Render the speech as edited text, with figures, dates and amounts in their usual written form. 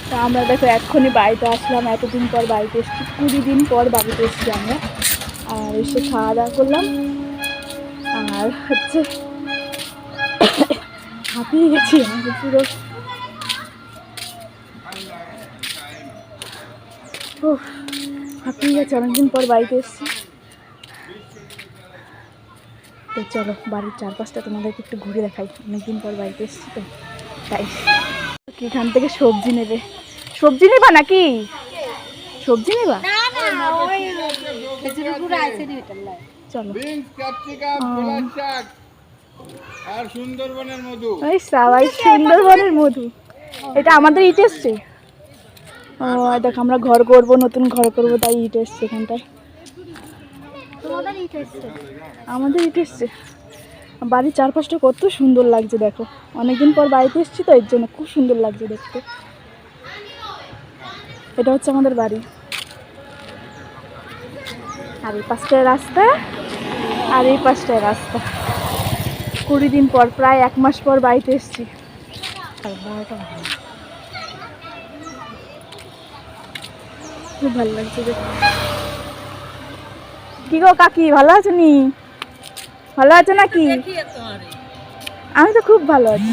তা আমরা দেখো এক্ষুনি বাড়িতে আসলাম, এতদিন পর বাড়িতে এসেছি, 20 দিন পর বাড়িতে এসেছি আমরা। আর এসে খাওয়া দাওয়া করলাম, আর হচ্ছে হাঁপিয়ে গেছি আমাকে পুরো। হাঁপিয়ে গেছে, অনেকদিন পর বাড়িতে এসেছি। তো চলো বাড়ির চারপাশটা তোমাদেরকে একটু ঘুরে দেখাই, অনেকদিন পর বাড়িতে এসেছি তো তাই। এখান থেকে সবজি নেবে, সবজি নেবা নাকি? সবজি নেবা? চলো। আর সুন্দরবনের মধু, ওই সবাই সুন্দরবনের মধু, এটা আমাদের ইট এসছে। ও দেখো আমরা ঘর করবো, নতুন ঘর করবো, তাই ইট এসছে এখানটায়। আমাদের ইট এসছে। বাড়ির চারপাশটা কত সুন্দর লাগছে দেখো, অনেকদিন পর বাড়িতে এসেছি তো এর জন্য খুব সুন্দর লাগছে দেখতে। এটা হচ্ছে আমাদের বাড়ি, আর এই পাশটায় রাস্তা, আর এই পাশটায় রাস্তা। 20 দিন পর, প্রায় 1 মাস পর বাড়িতে এসেছি। খুব ভালো লাগছে দেখতে। কি গো কাকি, ভালো আছো নি? ভালো আছো নাকি? আমি তো খুব ভালো আছি।